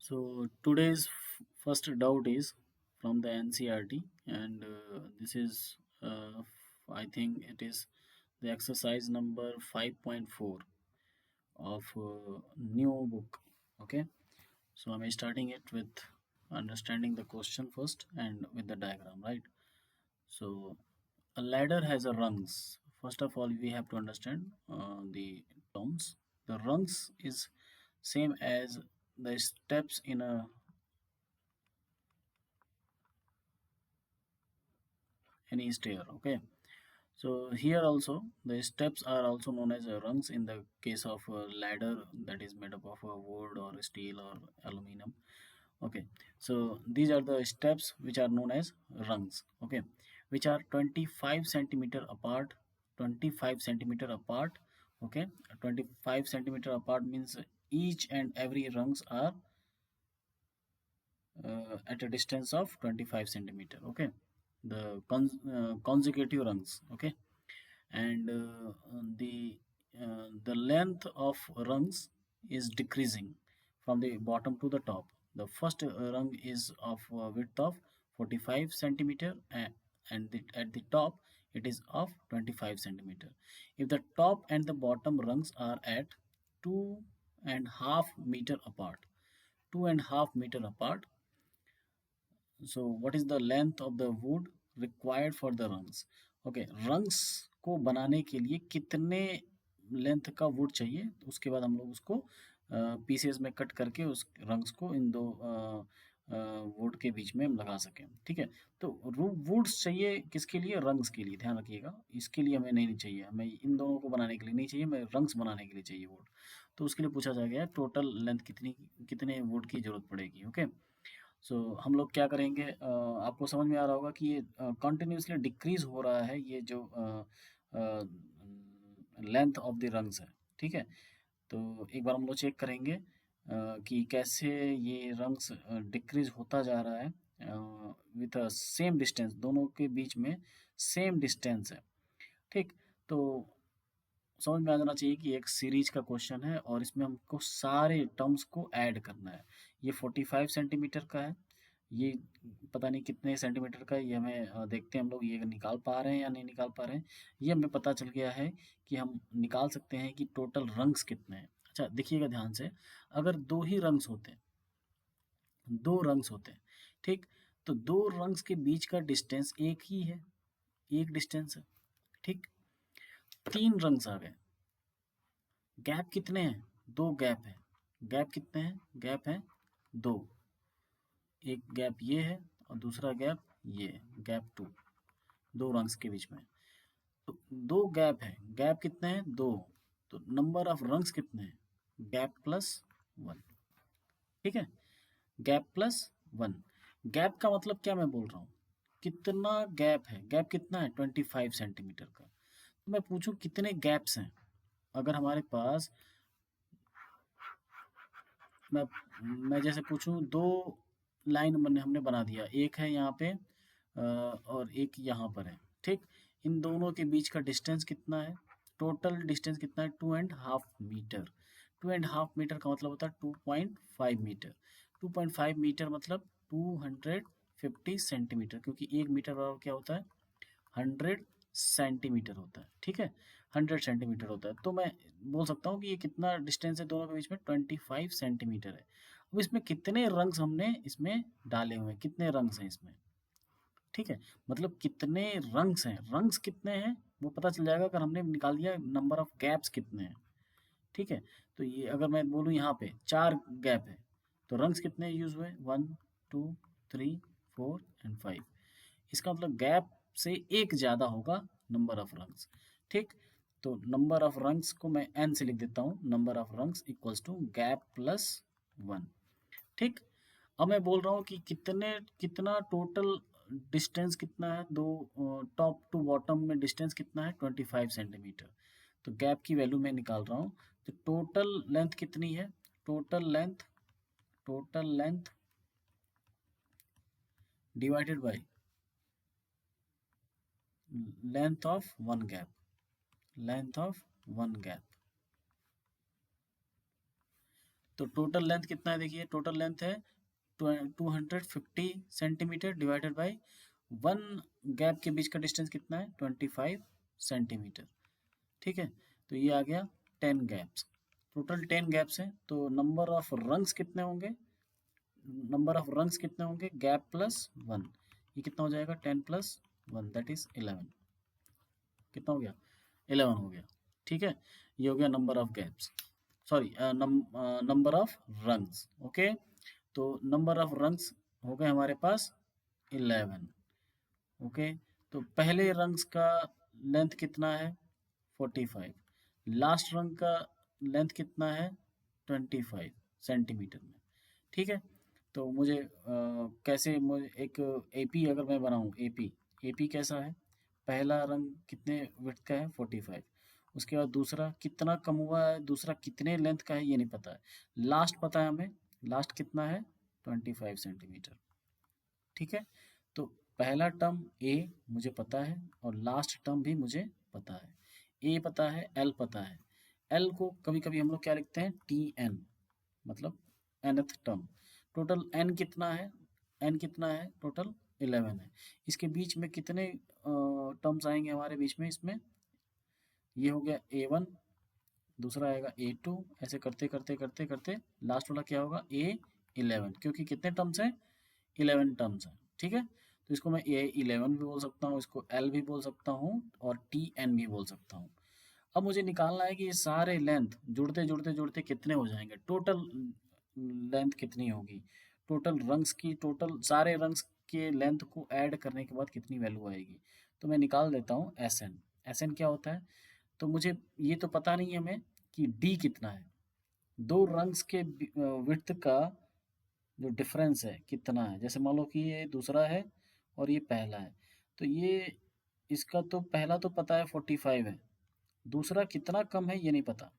So today's first doubt is from the NCRT, and this is, I think it is the exercise number 5.4 of new book. Okay, so I'm starting it with understanding the question first and with the diagram, right? So a ladder has a rungs. First of all, we have to understand the terms. The rungs is same as the steps in any stair. Okay, so here also the steps are also known as rungs in the case of a ladder that is made up of wood or steel or aluminum. Okay, so these are the steps which are known as rungs. Okay, which are 25 centimeter apart. 25 centimeter apart. Okay, 25 centimeter apart means each and every rungs are at a distance of 25 centimeter. Okay, the consecutive rungs. Okay, and the length of rungs is decreasing from the bottom to the top. The first rung is of width of 45 centimeter, and at the top it is of 25 centimeter. If the top and the bottom rungs are at 2.5 meter apart, 2.5 meter apart, so what is the length of the wood required for the rungs? Okay, rungs को बनाने के लिए कितने length का would चाहिए, उसके बाद हम लोग उसको पीसेस में कट करके उस रंग्स को इन दो वुड के बीच में हम लगा सकें। ठीक है, तो वुड्स चाहिए किसके लिए? रंग्स के लिए। ध्यान रखिएगा, इसके लिए हमें नहीं चाहिए, हमें इन दोनों को बनाने के लिए नहीं चाहिए, हमें रंग्स बनाने के लिए चाहिए वुड। तो उसके लिए पूछा जा गया टोटल लेंथ कितनी, कितने वुड की जरूरत पड़ेगी। ओके, सो हम लोग क्या करेंगे, आपको समझ में आ रहा होगा कि ये कंटिन्यूसली डिक्रीज हो रहा है, ये जो लेंथ ऑफ द रंग्स है। ठीक है, तो एक बार हम लोग चेक करेंगे कि कैसे ये रंग्स डिक्रीज होता जा रहा है विथ सेम डिस्टेंस, दोनों के बीच में सेम डिस्टेंस है। ठीक, तो समझ में आ जाना चाहिए कि एक सीरीज का क्वेश्चन है और इसमें हमको सारे टर्म्स को ऐड करना है। ये 45 सेंटीमीटर का है, ये पता नहीं कितने सेंटीमीटर का है, ये हमें देखते हैं हम लोग ये निकाल पा रहे हैं या नहीं निकाल पा रहे हैं। ये हमें पता चल गया है कि हम निकाल सकते हैं कि टोटल रंग्स कितने हैं। अच्छा देखिएगा ध्यान से, अगर दो ही रंग्स होते हैं, दो रंग्स होते हैं, ठीक, तो दो रंग्स के बीच का डिस्टेंस एक ही है, एक डिस्टेंस है। ठीक, तीन रंग्स आ गए, गैप कितने हैं? दो गैप है। गैप कितने हैं? गैप है दो। एक गैप ये है और दूसरा गैप ये है, गैप टू, दो रंग्स के बीच में। तो दो गैप है, गैप कितने हैं? दो। तो नंबर ऑफ रंग्स कितने हैं? Gap plus one. ठीक है, गैप प्लस वन। गैप का मतलब क्या मैं बोल रहा हूँ, कितना गैप है? गैप कितना है? 25 सेंटीमीटर का। तो मैं पूछूं कितने गैप्स हैं, अगर हमारे पास, मैं मैं जैसे पूछूं दो लाइन बने हमने बना दिया, एक है यहाँ पे और एक यहाँ पर है। ठीक, इन दोनों के बीच का डिस्टेंस कितना है? टोटल डिस्टेंस कितना है? 2.5 मीटर। 2.5 मीटर का मतलब होता है 2.5 मीटर। 2.5 मीटर मतलब 250 सेंटीमीटर, क्योंकि एक मीटर बराबर क्या होता है? 100 सेंटीमीटर होता है। ठीक है, 100 सेंटीमीटर होता है। तो मैं बोल सकता हूँ कि ये कितना डिस्टेंस है दोनों के बीच में? 25 सेंटीमीटर है। अब इसमें कितने रंग्स हमने इसमें डाले हुए हैं, कितने रंग्स हैं इसमें? ठीक है, मतलब कितने रंग्स हैं, रंग्स कितने हैं वो पता चल जाएगा अगर हमने निकाल दिया नंबर ऑफ गैप्स कितने हैं। ठीक है, तो ये अगर मैं बोलूँ यहाँ पे चार गैप है, तो रंग्स कितने यूज हुए? 1 2 3 4 एंड 5। इसका मतलब गैप से एक ज़्यादा होगा नंबर ऑफ रंग्स। ठीक, तो नंबर ऑफ रंग्स को मैं एन से लिख देता हूँ, number of rungs equals to gap plus one. ठीक, अब मैं बोल रहा हूँ कि कितने, कितना टोटल डिस्टेंस कितना है, दो टॉप टू बॉटम में डिस्टेंस कितना है? 25 सेंटीमीटर। तो गैप की वैल्यू मैं निकाल रहा हूँ, तो टोटल लेंथ कितनी है? Total length, total length divided by length of one gap, length of one gap. तो टोटल लेंथ कितना है, देखिए टोटल लेंथ है 250 सेंटीमीटर डिवाइडेड बाई 1 गैप के बीच का डिस्टेंस कितना है 25 सेंटीमीटर। ठीक है, तो ये आ गया 10 गैप्स, टोटल 10 गैप्स हैं। तो नंबर ऑफ रंग्स कितने होंगे, नंबर ऑफ रंग्स कितने होंगे, गैप प्लस 1, ये कितना हो जाएगा 10 प्लस 1 दैट इज 11, कितना हो गया 11 हो गया। ठीक है, ये हो गया number of gaps, sorry number of rungs. Okay, तो नंबर ऑफ रंग्स हो गए हमारे पास 11। ओके, तो पहले रंग्स का लेंथ कितना है 45, लास्ट रंग का लेंथ कितना है 25 सेंटीमीटर में। ठीक है, तो मुझे कैसे मुझे एक एपी अगर मैं बनाऊं, एपी एपी कैसा है, पहला रंग कितने विड्थ का है 45, उसके बाद दूसरा कितना कम हुआ है, दूसरा कितने लेंथ का है ये नहीं पता है, लास्ट पता है हमें, लास्ट कितना है 25 सेंटीमीटर। ठीक है, तो पहला टर्म ए मुझे पता है और लास्ट टर्म भी मुझे पता है, ए पता है, एल पता है। एल को कभी कभी हम लोग क्या लिखते हैं टी एन, मतलब nth टर्म। टोटल n कितना है, n कितना है टोटल 11 है। इसके बीच में कितने टर्म्स आएंगे हमारे बीच में, इसमें ये हो गया A1, दूसरा आएगा A2, ऐसे करते करते करते करते लास्ट वाला क्या होगा A11, क्योंकि कितने टर्म्स हैं 11 टर्म्स हैं। ठीक है, तो इसको मैं A11 भी बोल सकता हूँ, इसको L भी बोल सकता हूँ और TN भी बोल सकता हूँ। अब मुझे निकालना है कि ये सारे लेंथ जुड़ते जुड़ते जुड़ते कितने हो जाएंगे, टोटल लेंथ कितनी होगी, टोटल रंग्स की, टोटल सारे रंग्स के लेंथ को ऐड करने के बाद कितनी वैल्यू आएगी। तो मैं निकाल देता हूँ SN। SN क्या होता है, तो मुझे ये तो पता नहीं है हमें कि D कितना है, दो रंग्स के विड्थ का जो डिफरेंस है कितना है। जैसे मान लो कि ये दूसरा है और ये पहला है, तो ये इसका तो पहला तो पता है 45 है, दूसरा कितना कम है ये नहीं पता,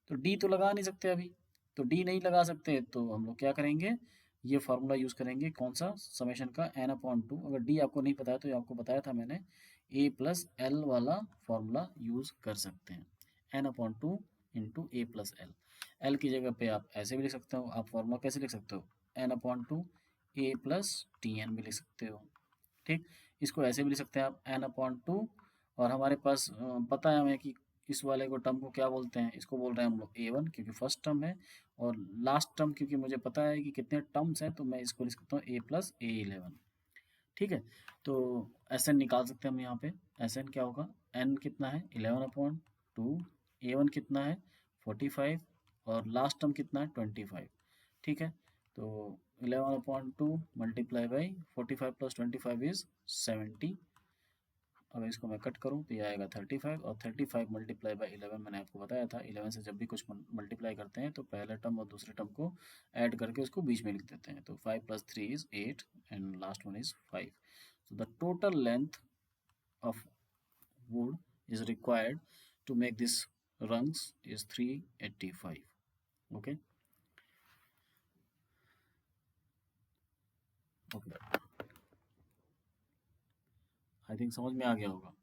तो डी तो लगा नहीं सकते अभी। तो डी नहीं लगा सकते तो हम लोग क्या करेंगे, ये फार्मूला यूज़ करेंगे, कौन सा, समेशन का n/2। अगर डी आपको नहीं पता है तो ये आपको बताया था मैंने, a प्लस एल वाला फार्मूला यूज़ कर सकते हैं, n/2 इंटू ए प्लस एल। एल की जगह पे आप ऐसे भी लिख सकते हो, आप फार्मूला कैसे लिख सकते हो, n/2 ए प्लस टी एन भी लिख सकते हो। ठीक, इसको ऐसे भी लिख सकते हैं आप n/2, और हमारे पास पता है हमें कि इस वाले को टर्म को क्या बोलते हैं, इसको बोल रहे हैं हम लोग A1 क्योंकि फर्स्ट टर्म है, और लास्ट टर्म क्योंकि मुझे पता है कि कितने टर्म्स हैं, तो मैं इसको लिख सकता हूँ A प्लस A11। ठीक है, तो एस एन निकाल सकते हैं हम यहाँ पे, एस एन क्या होगा, एन कितना है 11/2, A1 कितना है 45 और लास्ट टर्म कितना है 25। ठीक है, तो 11/2 मल्टीप्लाई बाई 45 प्लस 25 इज 70। अगर इसको मैं कट करूँ तो ये आएगा 35, और 35 मल्टीप्लाई बाई 11 मैंने आपको बताया था, 11 से जब भी कुछ मल्टीप्लाई करते हैं तो पहले टर्म और दूसरे टर्म को ऐड करके उसको बीच में लिख देते हैं। तो 5 + 3 is 8 and last one is 5। So the total length of wood is required to make this rungs is 385. Okay. Okay. I think समझ में आ गया होगा।